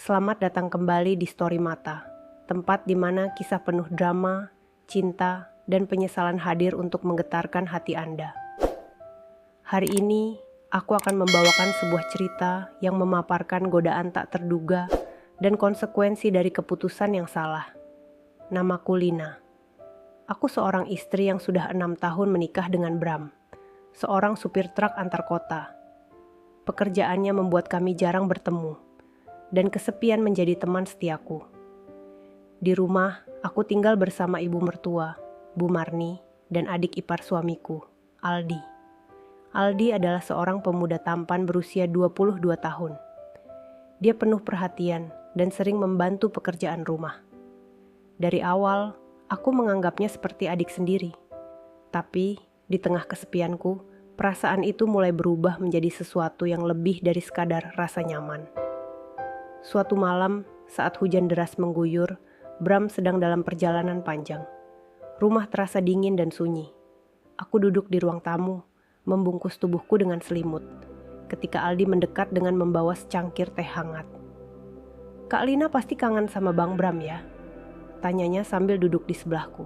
Selamat datang kembali di Story Mata, tempat di mana kisah penuh drama, cinta, dan penyesalan hadir untuk menggetarkan hati Anda. Hari ini, aku akan membawakan sebuah cerita yang memaparkan godaan tak terduga dan konsekuensi dari keputusan yang salah. Namaku Lina. Aku seorang istri yang sudah 6 tahun menikah dengan Bram, seorang supir truk antar kota. Pekerjaannya membuat kami jarang bertemu, dan kesepian menjadi teman setiaku. Di rumah, aku tinggal bersama ibu mertua, Bu Marni, dan adik ipar suamiku, Aldi. Aldi adalah seorang pemuda tampan berusia 22 tahun. Dia penuh perhatian dan sering membantu pekerjaan rumah. Dari awal, aku menganggapnya seperti adik sendiri. Tapi, di tengah kesepianku, perasaan itu mulai berubah menjadi sesuatu yang lebih dari sekadar rasa nyaman. Suatu malam, saat hujan deras mengguyur, Bram sedang dalam perjalanan panjang. Rumah terasa dingin dan sunyi. Aku duduk di ruang tamu, membungkus tubuhku dengan selimut, ketika Aldi mendekat dengan membawa secangkir teh hangat. "Kak Lina pasti kangen sama Bang Bram ya?" tanyanya sambil duduk di sebelahku.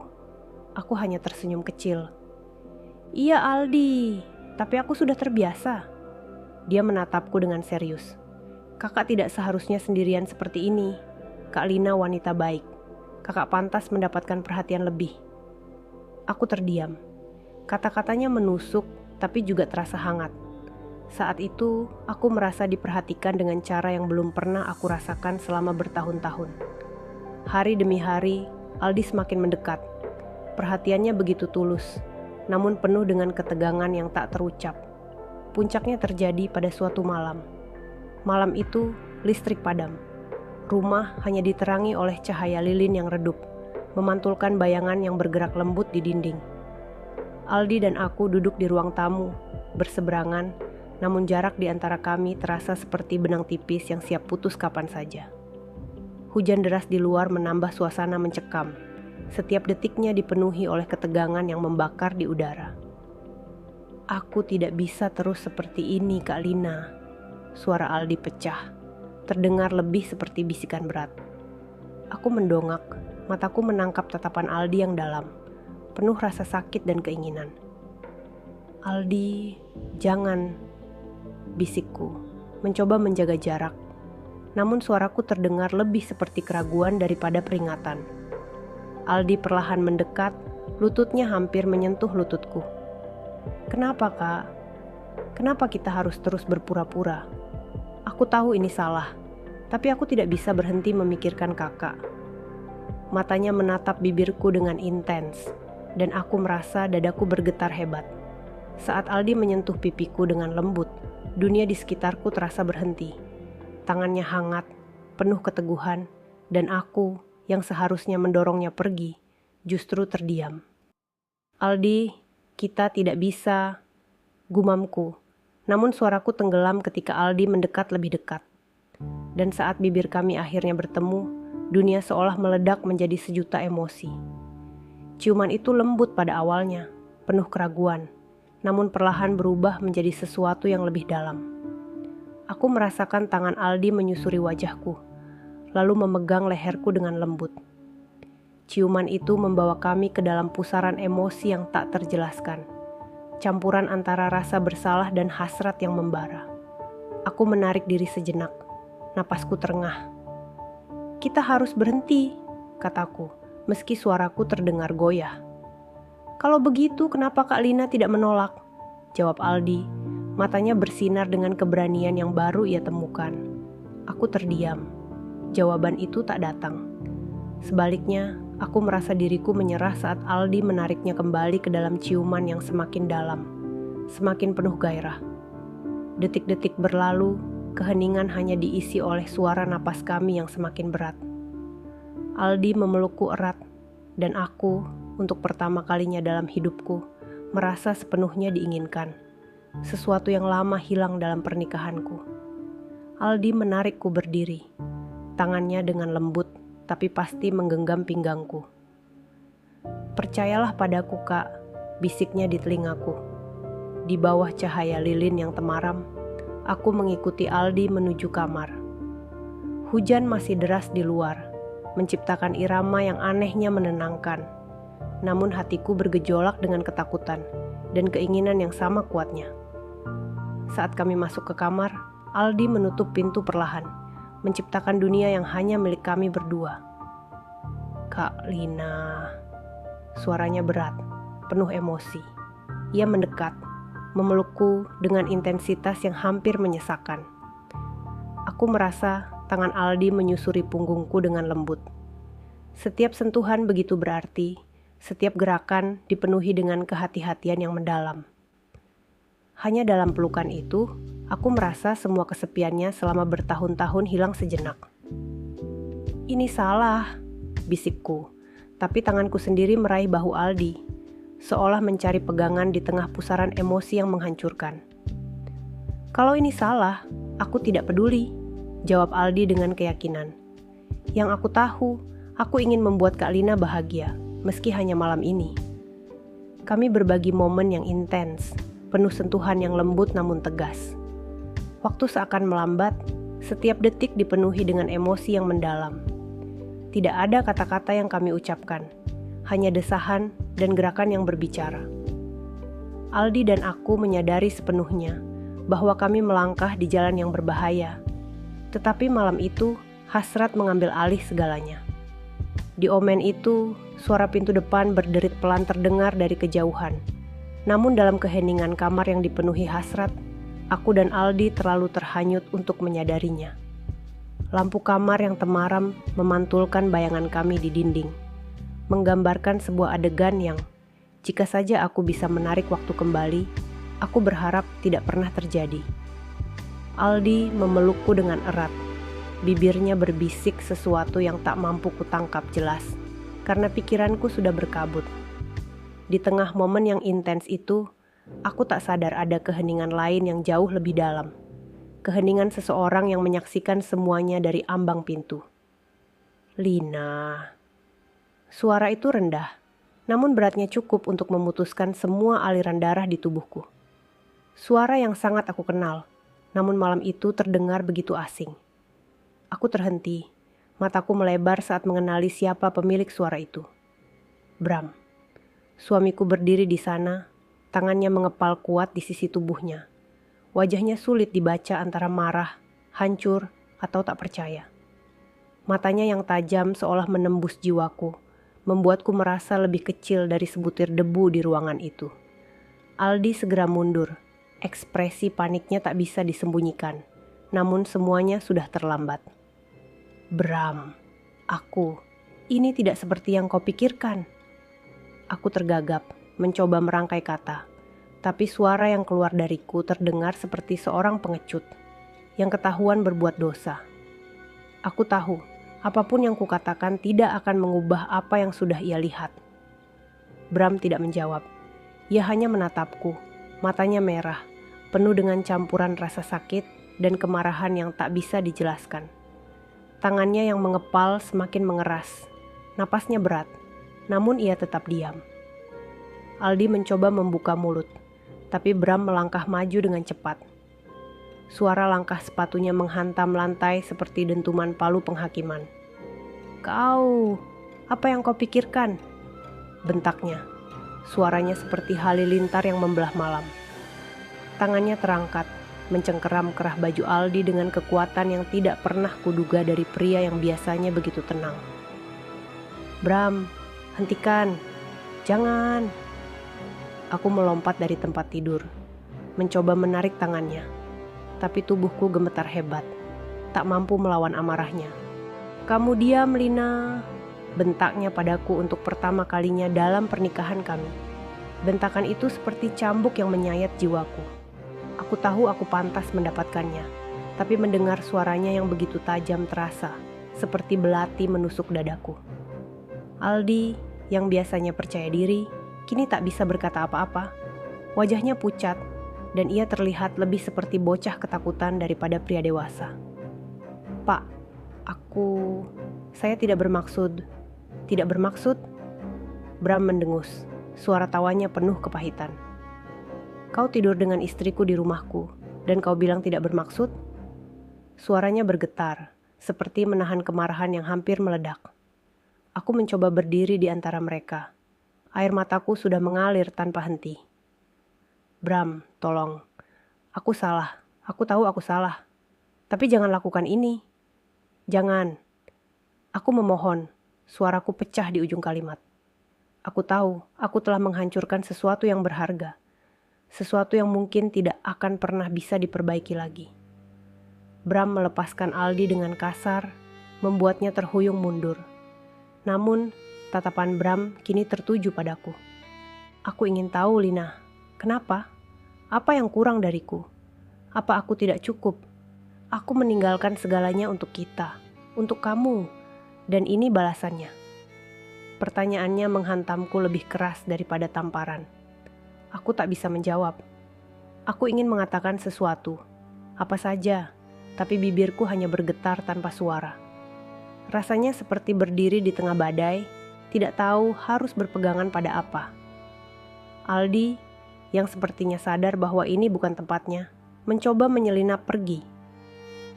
Aku hanya tersenyum kecil. "Iya Aldi, tapi aku sudah terbiasa." Dia menatapku dengan serius. "Kakak tidak seharusnya sendirian seperti ini. Kak Lina wanita baik. Kakak pantas mendapatkan perhatian lebih." Aku terdiam. Kata-katanya menusuk, tapi juga terasa hangat. Saat itu, aku merasa diperhatikan dengan cara yang belum pernah aku rasakan selama bertahun-tahun. Hari demi hari, Aldi semakin mendekat. Perhatiannya begitu tulus, namun penuh dengan ketegangan yang tak terucap. Puncaknya terjadi pada suatu malam. Malam itu, listrik padam. Rumah hanya diterangi oleh cahaya lilin yang redup, memantulkan bayangan yang bergerak lembut di dinding. Aldi dan aku duduk di ruang tamu, berseberangan, namun jarak di antara kami terasa seperti benang tipis yang siap putus kapan saja. Hujan deras di luar menambah suasana mencekam. Setiap detiknya dipenuhi oleh ketegangan yang membakar di udara. "Aku tidak bisa terus seperti ini, Kak Lina." Suara Aldi pecah, terdengar lebih seperti bisikan berat. Aku mendongak, mataku menangkap tatapan Aldi yang dalam, penuh rasa sakit dan keinginan. "Aldi, jangan," bisikku, mencoba menjaga jarak. Namun suaraku terdengar lebih seperti keraguan daripada peringatan. Aldi perlahan mendekat, lututnya hampir menyentuh lututku. "Kenapa, Kak? Kenapa kita harus terus berpura-pura? Aku tahu ini salah, tapi aku tidak bisa berhenti memikirkan kakak." Matanya menatap bibirku dengan intens, dan aku merasa dadaku bergetar hebat. Saat Aldi menyentuh pipiku dengan lembut, dunia di sekitarku terasa berhenti. Tangannya hangat, penuh keteguhan, dan aku yang seharusnya mendorongnya pergi, justru terdiam. "Aldi, kita tidak bisa," gumamku. Namun suaraku tenggelam ketika Aldi mendekat lebih dekat. Dan saat bibir kami akhirnya bertemu, dunia seolah meledak menjadi sejuta emosi. Ciuman itu lembut pada awalnya, penuh keraguan, namun perlahan berubah menjadi sesuatu yang lebih dalam. Aku merasakan tangan Aldi menyusuri wajahku, lalu memegang leherku dengan lembut. Ciuman itu membawa kami ke dalam pusaran emosi yang tak terjelaskan, campuran antara rasa bersalah dan hasrat yang membara. Aku menarik diri sejenak, napasku terengah. "Kita harus berhenti," kataku, meski suaraku terdengar goyah. "Kalau begitu, kenapa Kak Lina tidak menolak?" jawab Aldi. Matanya bersinar dengan keberanian yang baru ia temukan. Aku terdiam. Jawaban itu tak datang. Sebaliknya, aku merasa diriku menyerah saat Aldi menariknya kembali ke dalam ciuman yang semakin dalam, semakin penuh gairah. Detik-detik berlalu, keheningan hanya diisi oleh suara napas kami yang semakin berat. Aldi memelukku erat, dan aku, untuk pertama kalinya dalam hidupku, merasa sepenuhnya diinginkan. Sesuatu yang lama hilang dalam pernikahanku. Aldi menarikku berdiri, tangannya dengan lembut tapi pasti menggenggam pinggangku. "Percayalah padaku, Kak," bisiknya di telingaku. Di bawah cahaya lilin yang temaram, aku mengikuti Aldi menuju kamar. Hujan masih deras di luar, menciptakan irama yang anehnya menenangkan. Namun hatiku bergejolak dengan ketakutan dan keinginan yang sama kuatnya. Saat kami masuk ke kamar, Aldi menutup pintu perlahan, menciptakan dunia yang hanya milik kami berdua. "Kak Lina," suaranya berat, penuh emosi. Ia mendekat, memelukku dengan intensitas yang hampir menyesakan. Aku merasa tangan Aldi menyusuri punggungku dengan lembut. Setiap sentuhan begitu berarti, setiap gerakan dipenuhi dengan kehati-hatian yang mendalam. Hanya dalam pelukan itu, aku merasa semua kesepiannya selama bertahun-tahun hilang sejenak. "Ini salah," bisikku, tapi tanganku sendiri meraih bahu Aldi, seolah mencari pegangan di tengah pusaran emosi yang menghancurkan. "Kalau ini salah, aku tidak peduli," jawab Aldi dengan keyakinan. "Yang aku tahu, aku ingin membuat Kak Lina bahagia, meski hanya malam ini." Kami berbagi momen yang intens, penuh sentuhan yang lembut namun tegas. Waktu seakan melambat, setiap detik dipenuhi dengan emosi yang mendalam. Tidak ada kata-kata yang kami ucapkan, hanya desahan dan gerakan yang berbicara. Aldi dan aku menyadari sepenuhnya bahwa kami melangkah di jalan yang berbahaya. Tetapi malam itu, hasrat mengambil alih segalanya. Di omen itu, suara pintu depan berderit pelan terdengar dari kejauhan. Namun dalam keheningan kamar yang dipenuhi hasrat, aku dan Aldi terlalu terhanyut untuk menyadarinya. Lampu kamar yang temaram memantulkan bayangan kami di dinding, menggambarkan sebuah adegan yang, jika saja aku bisa menarik waktu kembali, aku berharap tidak pernah terjadi. Aldi memelukku dengan erat. Bibirnya berbisik sesuatu yang tak mampu kutangkap jelas, karena pikiranku sudah berkabut. Di tengah momen yang intens itu, aku tak sadar ada keheningan lain yang jauh lebih dalam. Keheningan seseorang yang menyaksikan semuanya dari ambang pintu. "Lina." Suara itu rendah, namun beratnya cukup untuk memutuskan semua aliran darah di tubuhku. Suara yang sangat aku kenal, namun malam itu terdengar begitu asing. Aku terhenti, mataku melebar saat mengenali siapa pemilik suara itu. Bram. Suamiku berdiri di sana, tangannya mengepal kuat di sisi tubuhnya. Wajahnya sulit dibaca antara marah, hancur, atau tak percaya. Matanya yang tajam seolah menembus jiwaku, membuatku merasa lebih kecil dari sebutir debu di ruangan itu. Aldi segera mundur, ekspresi paniknya tak bisa disembunyikan, namun semuanya sudah terlambat. "Bram, ini tidak seperti yang kau pikirkan." Aku tergagap, mencoba merangkai kata, tapi suara yang keluar dariku terdengar seperti seorang pengecut yang ketahuan berbuat dosa. Aku tahu, apapun yang kukatakan tidak akan mengubah apa yang sudah ia lihat. Bram tidak menjawab. Ia hanya menatapku, matanya merah, penuh dengan campuran rasa sakit dan kemarahan yang tak bisa dijelaskan. Tangannya yang mengepal semakin mengeras, napasnya berat, namun ia tetap diam. Aldi mencoba membuka mulut, tapi Bram melangkah maju dengan cepat. Suara langkah sepatunya menghantam lantai seperti dentuman palu penghakiman. "Kau, apa yang kau pikirkan?" bentaknya. Suaranya seperti halilintar yang membelah malam. Tangannya terangkat, mencengkeram kerah baju Aldi dengan kekuatan yang tidak pernah kuduga dari pria yang biasanya begitu tenang. "Bram, hentikan, jangan." Aku melompat dari tempat tidur, mencoba menarik tangannya, tapi tubuhku gemetar hebat, tak mampu melawan amarahnya. "Kamu diam, Lina," bentaknya padaku untuk pertama kalinya dalam pernikahan kami. Bentakan itu seperti cambuk yang menyayat jiwaku. Aku tahu aku pantas mendapatkannya, tapi mendengar suaranya yang begitu tajam terasa, seperti belati menusuk dadaku. Aldi, yang biasanya percaya diri, kini tak bisa berkata apa-apa. Wajahnya pucat, dan ia terlihat lebih seperti bocah ketakutan daripada pria dewasa. "Pak, saya tidak bermaksud." "Tidak bermaksud?" Bram mendengus, suara tawanya penuh kepahitan. "Kau tidur dengan istriku di rumahku, dan kau bilang tidak bermaksud?" Suaranya bergetar, seperti menahan kemarahan yang hampir meledak. Aku mencoba berdiri di antara mereka. Air mataku sudah mengalir tanpa henti. Bram, tolong. Aku salah. Aku tahu aku salah. Tapi jangan lakukan ini. Jangan. Aku memohon. Suaraku pecah di ujung kalimat. Aku tahu aku telah menghancurkan sesuatu yang berharga. Sesuatu yang mungkin tidak akan pernah bisa diperbaiki lagi. Bram melepaskan Aldi dengan kasar, membuatnya terhuyung mundur. Namun, tatapan Bram kini tertuju padaku. Aku ingin tahu, Lina. Kenapa? Apa yang kurang dariku? Apa aku tidak cukup? Aku meninggalkan segalanya untuk kita, untuk kamu. Dan ini balasannya. Pertanyaannya menghantamku lebih keras daripada tamparan. Aku tak bisa menjawab. Aku ingin mengatakan sesuatu, apa saja, tapi bibirku hanya bergetar tanpa suara. Rasanya seperti berdiri di tengah badai, tidak tahu harus berpegangan pada apa. Aldi, yang sepertinya sadar bahwa ini bukan tempatnya, mencoba menyelinap pergi.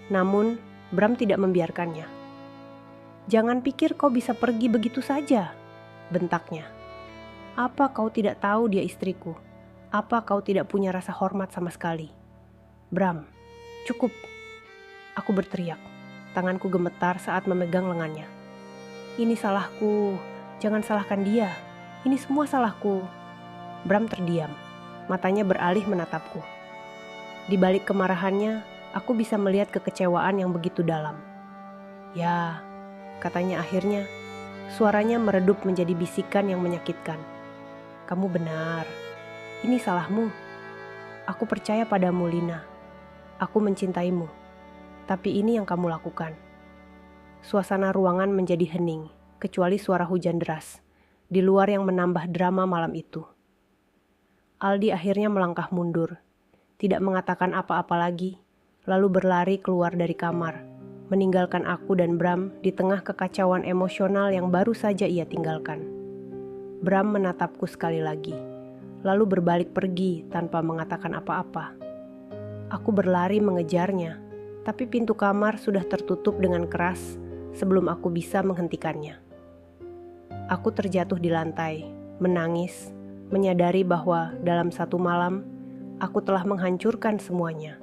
Namun, Bram tidak membiarkannya. "Jangan pikir kau bisa pergi begitu saja," bentaknya. "Apa kau tidak tahu dia istriku? Apa kau tidak punya rasa hormat sama sekali?" "Bram, cukup!" Aku berteriak. Tanganku gemetar saat memegang lengannya. "Ini salahku, jangan salahkan dia. Ini semua salahku." Bram terdiam, matanya beralih menatapku. Di balik kemarahannya, aku bisa melihat kekecewaan yang begitu dalam. "Ya," katanya akhirnya, suaranya meredup menjadi bisikan yang menyakitkan. "Kamu benar, ini salahmu. Aku percaya padamu, Lina. Aku mencintaimu. Tapi ini yang kamu lakukan." Suasana ruangan menjadi hening, kecuali suara hujan deras, di luar yang menambah drama malam itu. Aldi akhirnya melangkah mundur, tidak mengatakan apa-apa lagi, lalu berlari keluar dari kamar, meninggalkan aku dan Bram di tengah kekacauan emosional yang baru saja ia tinggalkan. Bram menatapku sekali lagi, lalu berbalik pergi tanpa mengatakan apa-apa. Aku berlari mengejarnya, tapi pintu kamar sudah tertutup dengan keras sebelum aku bisa menghentikannya. Aku terjatuh di lantai, menangis, menyadari bahwa dalam satu malam aku telah menghancurkan semuanya.